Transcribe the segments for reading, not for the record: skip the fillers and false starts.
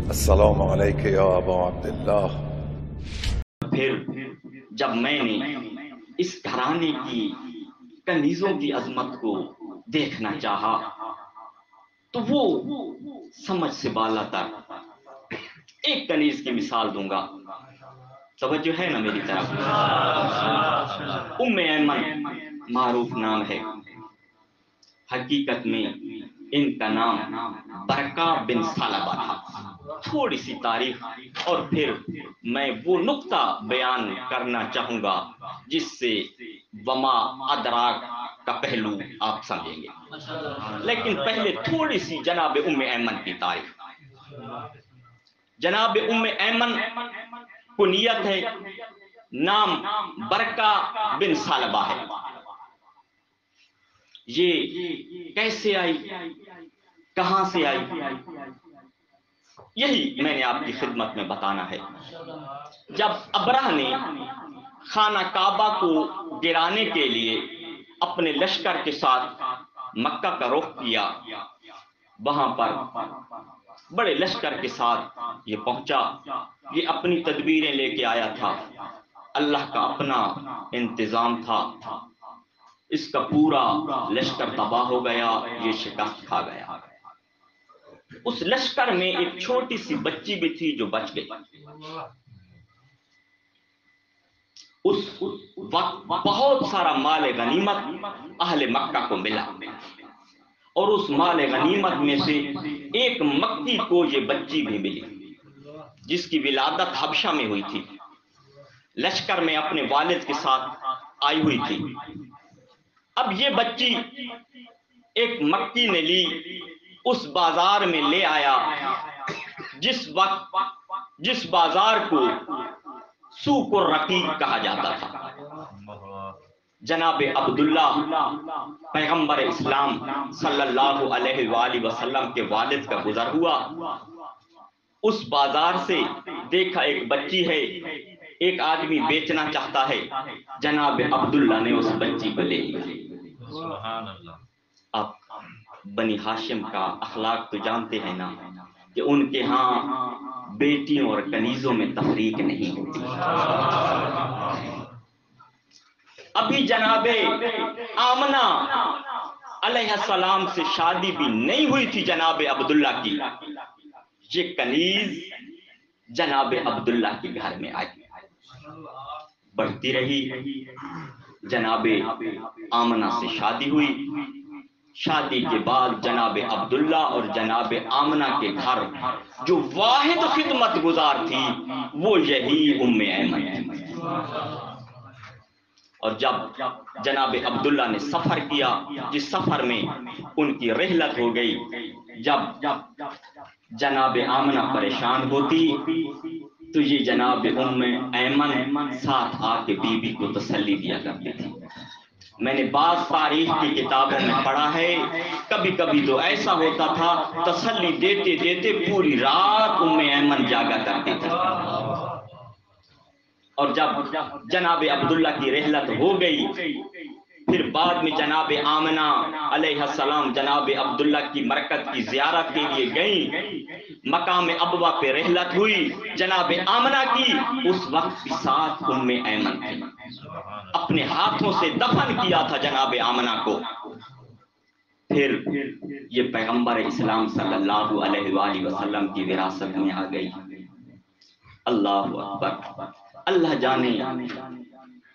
السلام علیکم یا ابا عبداللہ۔ پھر جب میں نے اس گھرانے کی کنیزوں کی عظمت کو دیکھنا چاہا تو وہ سمجھ سے بالا تر ایک کنیز کی مثال دوں گا، توجہ ہے نا میری طرف؟ ام ایمن معروف نام ہے، حقیقت میں ان کا نام برکہ بن ثعلبہ تھا۔ تھوڑی سی تاریخ اور پھر میں وہ نقطہ بیان کرنا چاہوں گا جس سے وما ادراک کا پہلو آپ سمجھیں گے، لیکن پہلے تھوڑی سی جناب ام ایمن کی تاریخ۔ جناب ام ایمن کنیت ہے، نام برکہ بن ثعلبہ ہے۔ یہ کیسے آئی، کہاں سے آئی، یہی میں نے آپ کی خدمت میں بتانا ہے۔ جب ابرہ نے خانہ کعبہ کو گرانے کے لیے اپنے لشکر کے ساتھ مکہ کا رخ کیا، وہاں پر بڑے لشکر کے ساتھ یہ پہنچا، یہ اپنی تدبیریں لے کے آیا تھا، اللہ کا اپنا انتظام تھا۔ اس کا پورا لشکر تباہ ہو گیا، یہ شکست کھا گیا۔ اس لشکر میں ایک چھوٹی سی بچی بھی تھی جو بچ گئی۔ اس وقت بہت سارا مال غنیمت اہل مکہ کو ملا، اور اس مال غنیمت میں سے ایک مکی کو یہ بچی بھی ملی جس کی ولادت حبشہ میں ہوئی تھی، لشکر میں اپنے والد کے ساتھ آئی ہوئی تھی۔ اب یہ بچی ایک مکی نے لی، اس بازار میں لے آیا جس بازار کو سوق الرقیق کہا جاتا تھا۔ جناب عبداللہ پیغمبر اسلام صلی اللہ علیہ وآلہ وسلم کے والد کا گزر ہوا، اس بازار سے دیکھا ایک بچی ہے، ایک آدمی بیچنا چاہتا ہے، جناب عبداللہ نے اس بچی کو لے لیا۔ آپ بنی ہاشم کا اخلاق تو جانتے ہیں نا کہ ان کے ہاں بیٹیوں اور کنیزوں میں تفریق نہیں ہوتی۔ ابھی جناب آمنہ علیہ السلام سے شادی بھی نہیں ہوئی تھی جناب عبداللہ کی، یہ کنیز جناب عبداللہ کے گھر میں آئی، بڑھتی رہی، جناب آمنہ سے شادی ہوئی۔ شادی کے بعد جناب عبداللہ اور جناب آمنہ کے گھر جو واحد خدمت گزار تھی وہ یہی ام ایمن تھی۔ اور جب جناب عبداللہ نے سفر کیا، جس سفر میں ان کی رحلت ہو گئی، جب جناب آمنہ پریشان ہوتی تو یہ جناب ام ایمن ساتھ آ کے بی بی کو تسلی دیا کرتی تھی۔ میں نے بعض تاریخ کی کتابوں میں پڑھا ہے، کبھی کبھی تو ایسا ہوتا تھا تسلی دیتے دیتے پوری رات ام ایمن جاگا کرتی تھی۔ اور جب جناب عبداللہ کی رحلت ہو گئی، پھر بعد میں جناب آمنہ علیہ السلام جناب عبداللہ کی مرکز کی زیارت کے لیے گئیں، مقام ابوا پہ رحلت ہوئی جناب آمنہ کی، اس وقت بھی ساتھ ام ایمن تھی، اپنے ہاتھوں سے دفن کیا تھا جناب آمنہ کو۔ پھر یہ پیغمبر اسلام صلی اللہ علیہ وآلہ وسلم کی وراثت میں آ گئی۔ اللہ اکبر، اللہ جانے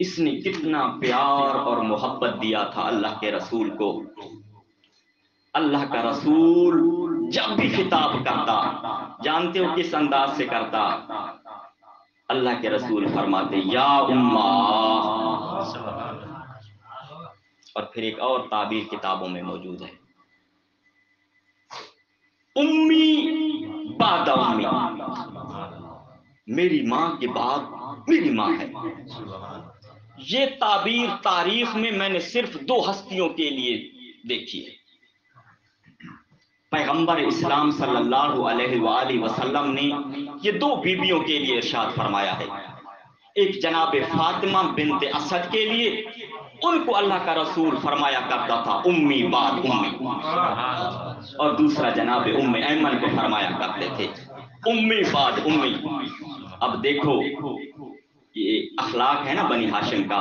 اس نے کتنا پیار اور محبت دیا تھا اللہ کے رسول کو۔ اللہ کا رسول جب بھی خطاب کرتا، جانتے ہو کس انداز سے کرتا؟ اللہ کے رسول فرماتے یا امہ، اور پھر ایک اور تعبیر کتابوں میں موجود ہے، امی بعد امی، میری ماں کے بعد میری ماں ہے۔ یہ تعبیر تاریخ میں نے صرف دو ہستیوں کے لیے دیکھی ہے۔ پیغمبر اسلام صلی اللہ علیہ وآلہ وسلم نے یہ دو بیویوں کے لیے ارشاد فرمایا ہے، ایک جناب فاطمہ بنت اسد کے لیے، ان کو اللہ کا رسول فرمایا کرتا تھا امی بعد امی، اور دوسرا جناب ام ایمن کو فرمایا کرتے تھے امی بعد امی. اب دیکھو یہ اخلاق ہے نا بنی ہاشم کا.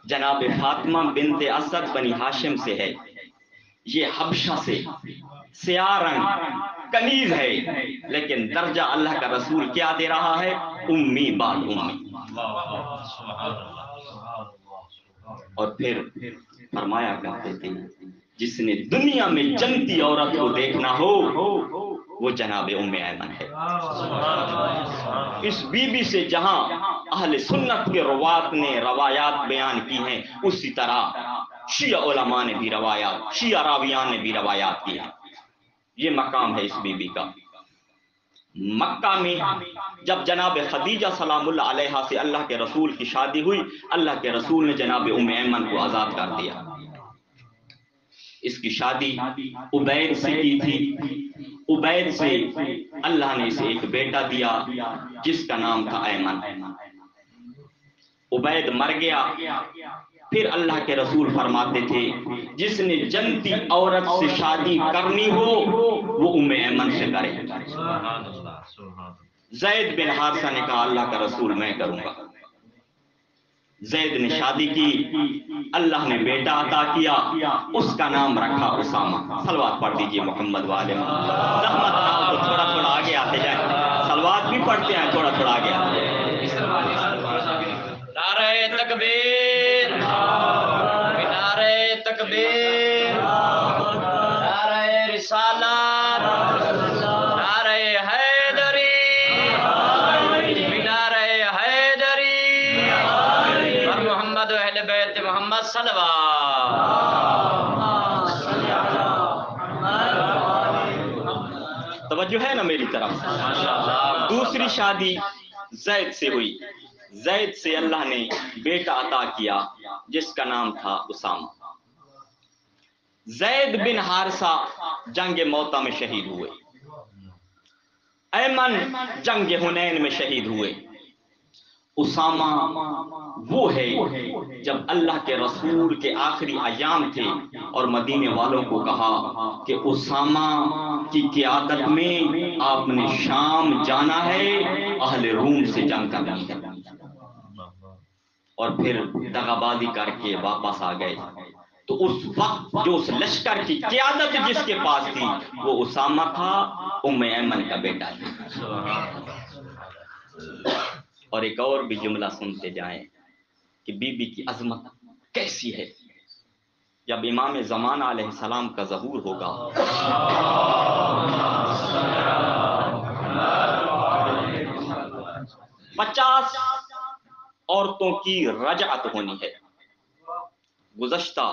جناب فاطمہ بنت اسد بنی ہاشم سے ہے، یہ حبشہ سے سیاہ رنگ کنیز ہے، لیکن درجہ اللہ کا رسول کیا دے رہا ہے؟ امی بعد امی. اور پھر فرمایا کرتے تھے جس نے دنیا میں جنتی عورت کو دیکھنا ہو وہ جناب ام ایمن ہے. اس بی بی سے جہاں اہل سنت کے روات نے روایات بیان کی ہیں، اسی طرح شیعہ علماء نے بھی روایات، شیعہ راویان نے بھی روایات کی ہیں. یہ مقام ہے اس بی بی کا. مکہ میں جب جناب خدیجہ سلام اللہ علیہا سے اللہ کے رسول کی شادی ہوئی، اللہ کے رسول نے جناب ام ایمن کو آزاد کر دیا. اس کی شادی عبید سے کی تھی. عبید سے اللہ نے اسے ایک بیٹا دیا جس کا نام تھا ایمن. عبید مر گیا. پھر اللہ کے رسول فرماتے تھے جس نے جنتی عورت سے شادی کرنی ہو وہ ام ایمن سے کرے. زید بن حارثہ نے کہا اللہ کا رسول میں کروں گا. زید نے شادی کی، اللہ نے بیٹا عطا کیا، اس کا نام رکھا اسامہ. صلوات پڑھ دیجئے محمد والے محمد. زحمت نہ ہو تو تھوڑا تھوڑا آگے آتے جائیں. صلوات بھی پڑھتے ہیں، تھوڑا تھوڑا آگے آتے ہیں. نعرہ تکبیر، نعرہ تکبیر، نعرہ رسالت، نعرہ حیدری، نعرہ حیدری اور محمد و اہل بیت محمد صلوات. توجہ ہے نا میری طرف. دوسری شادی زید سے ہوئی. زید سے اللہ نے بیٹا عطا کیا جس کا نام تھا اسامہ. زید بن حارثہ جنگ موطا میں شہید ہوئے. ایمن جنگ حنین میں شہید ہوئے. اسامہ وہ ہے جب اللہ کے رسول کے آخری ایام تھے اور مدینے والوں کو کہا کہ اسامہ کی قیادت میں آپ نے شام جانا ہے، اہل روم سے جنگ کرنی ہے. اور پھر دغابازی کر کے واپس آ گئے. تو اس وقت جو اس لشکر کی قیادت جس کے پاس تھی وہ اسامہ تھا، ام ایمن کا بیٹا تھا. اور ایک اور بھی جملہ سنتے جائیں کہ بی بی کی عظمت کیسی ہے. جب امام زمان علیہ السلام کا ظہور ہوگا، 50 عورتوں کی رجعت ہونی ہے. گزشتہ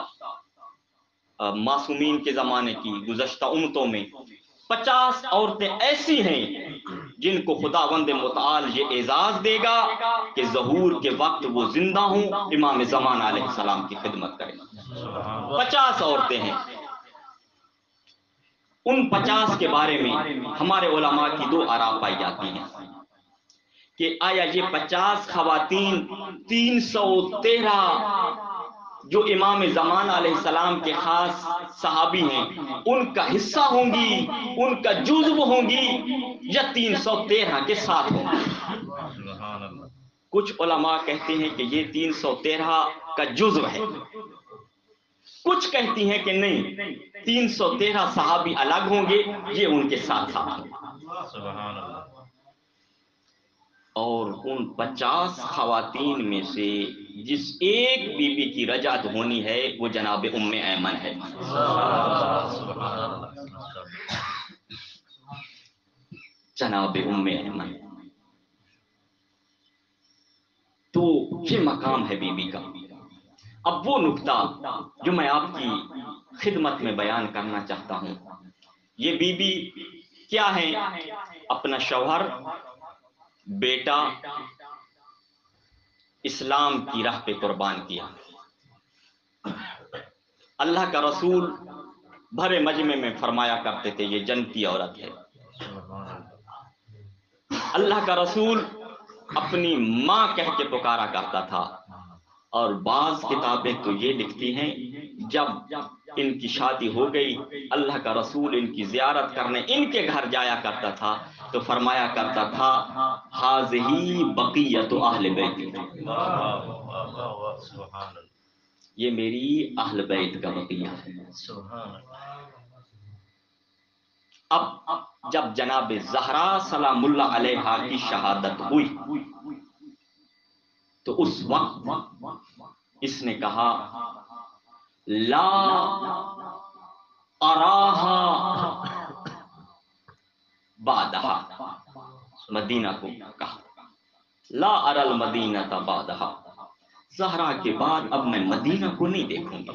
معصومین کے زمانے کی گزشتہ امتوں میں 50 عورتیں ایسی ہیں جن کو خداوند متعال یہ اعزاز دے گا کہ ظہور کے وقت وہ زندہ ہوں، امام زمان علیہ السلام کی خدمت کریں. 50 عورتیں ہیں. ان 50 کے بارے میں ہمارے علماء کی 2 آراء پائی جاتی ہیں کہ آیا یہ 50 خواتین 313 جو امام زمان علیہ السلام کے خاص صحابی ہیں ان کا حصہ ہوں گی، ان کا جزو ہوں گی، یا 313 کے ساتھ ہوں گی. کچھ علماء کہتے ہیں کہ یہ 313 کا جزو ہے. کچھ کہتی ہیں کہ نہیں، 313 صحابی الگ ہوں گے، یہ ان کے ساتھ ساتھ ہوں گے. اور ان 50 خواتین میں سے جس ایک بی بی کی رجعت ہونی ہے وہ جناب ام ایمن ہے. جناب ام ایمن. تو یہ مقام ہے بی بی کا. اب وہ نکتہ جو میں آپ کی خدمت میں بیان کرنا چاہتا ہوں، یہ بی بی کیا ہے؟ اپنا شوہر، بیٹا اسلام کی راہ پہ قربان کیا. اللہ کا رسول بھرے مجمع میں فرمایا کرتے تھے یہ جنتی عورت ہے. اللہ کا رسول اپنی ماں کہہ کے پکارا کرتا تھا. اور بعض کتابیں تو یہ لکھتی ہیں جب ان کی شادی ہو گئی، اللہ کا رسول ان کی زیارت کرنے ان کے گھر جایا کرتا تھا تو فرمایا کرتا تھا ہاذہی بقیت اہل بیتی، یہ میری اہل بیت کا بقیہ ہے۔ اب جب جناب زہرا سلام اللہ علیہا کی شہادت ہوئی تو اس وقت اس نے کہا لا اراہا بعدہا، مدینہ کو کہا لا ارى المدینہ بعدہا، زہرا کے بعد اب میں مدینہ کو نہیں دیکھوں گا،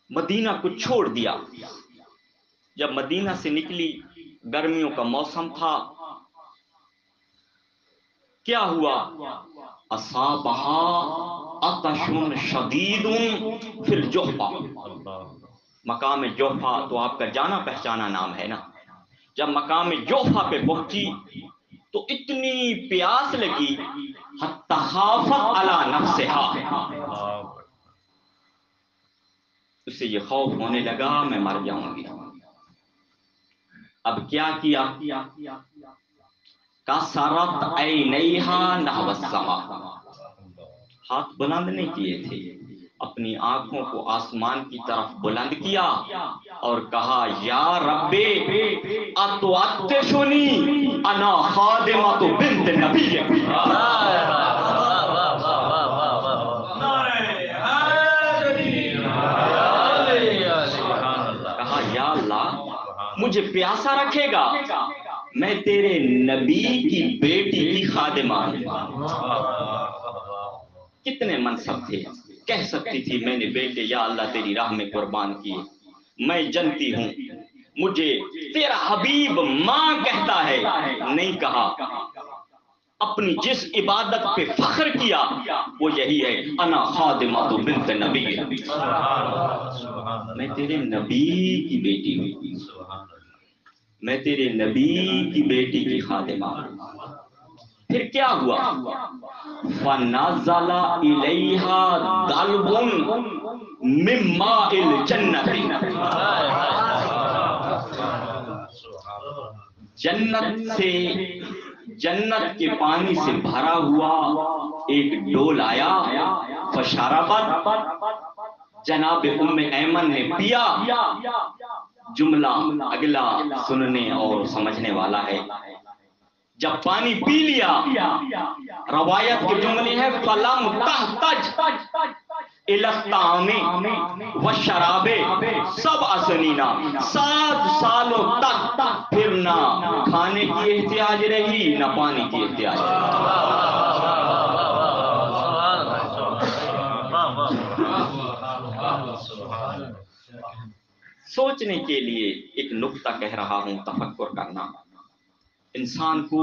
مدینہ کو چھوڑ دیا۔ جب مدینہ سے نکلی، گرمیوں کا موسم تھا، کیا ہوا؟ اصابہا عطش شدید فی الجحفہ، مقام جوفہ تو آپ کا جانا پہچانا نام ہے نا۔ جب مقام جوفہ پہ پہنچی تو اتنی پیاس لگی حتی خافت علی نفسہا، اسے یہ خوف ہونے لگا میں مر جاؤں گی۔ اب کیا کیا؟ کسرت عینیہا نحو السما، ہاتھ بلند نہیں کیے تھے، اپنی آنکھوں کو آسمان کی طرف بلند کیا اور کہا یا رب اتعطشنی انا خادمۃ بنت نبیک، کہا یا اللہ مجھے پیاسا رکھے گا، میں تیرے نبی کی بیٹی کی خادمہ ہوں۔ کتنے منصب تھے، کہہ سکتی تھی میں نے بیٹے یا اللہ تیری راہ میں قربان کیے، میں جنتی ہوں، مجھے تیرا حبیب ماں کہتا ہے، نہیں کہا۔ اپنی جس عبادت پہ فخر کیا وہ یہی ہے انا خادمۃ بنت نبی، میں تیرے نبی کی بیٹی ہوں، میں تیرے نبی کی بیٹی کی خادمہ ہوں۔ پھر کیا ہوا؟ فَنَزَلَ إِلَيْهَا دَلْوٌ مِّن مَاءِ الْجَنَّةِ، جنت سے، جنت کے پانی سے بھرا ہوا ایک ڈول آیا، فشربت، جناب ام ایمن نے پیا۔ جملہ اگلا سننے اور سمجھنے والا ہے، جب پانی پی لیا، روایت کے جملے ہیں فَلَمْ تَحْتَجْ إِلَى الطَّعَامِ وَالشَّرَابِ 7 سنین، 7 سالوں تک پھر نہ کھانے کی احتیاج رہی نہ پانی کی احتیاج رہی۔ سوچنے کے لیے ایک نقطہ کہہ رہا ہوں، تفکر کرنا۔ انسان کو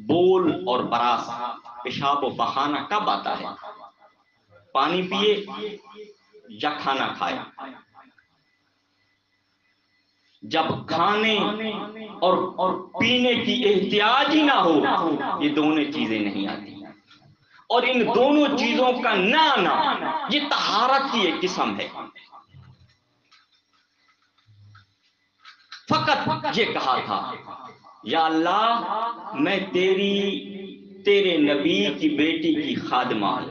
بول اور براس، پیشاب و پخانہ کب آتا ہے؟ پانی پیے یا کھانا کھائے۔ جب کھانے اور پینے کی احتیاج ہی نہ ہو، یہ دونوں چیزیں نہیں آتی، اور ان دونوں چیزوں کا نہ آنا یہ طہارت کی ایک قسم ہے۔ فقط یہ کہا تھا یا اللہ میں تیرے نبی کی بیٹی کی خادمہ ہوں،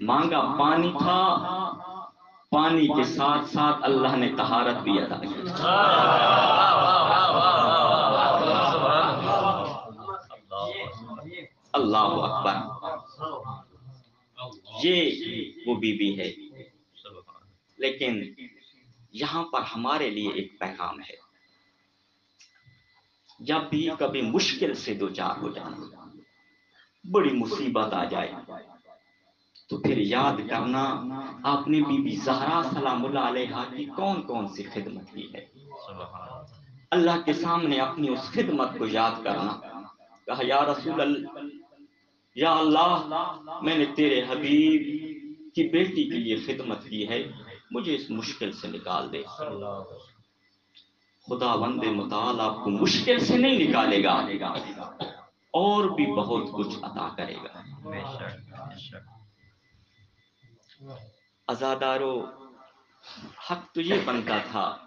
مانگا پانی تھا، پانی کے ساتھ ساتھ اللہ نے طہارت بھی عطا کی۔ اللہ اکبر، یہ وہ بی بی ہے۔ لیکن یہاں پر ہمارے لیے ایک پیغام ہے، جب بھی کبھی مشکل سے دوچار ہو جانا، بڑی مصیبت آ جائے، تو پھر یاد کرنا آپ نے بی بی زہرا سلام اللہ علیہا کی کون کون سی خدمت کی ہے۔ اللہ کے سامنے اپنی اس خدمت کو یاد کرنا، کہا یا رسول اللہ، یا اللہ میں نے تیرے حبیب کی بیٹی کے لیے خدمت کی ہے، مجھے اس مشکل سے نکال دے۔ خدا بند متعال آپ کو مشکل سے نہیں نکالے گا، اور بھی بہت کچھ عطا کرے گا۔ عزادارو، حق تو یہ بنتا تھا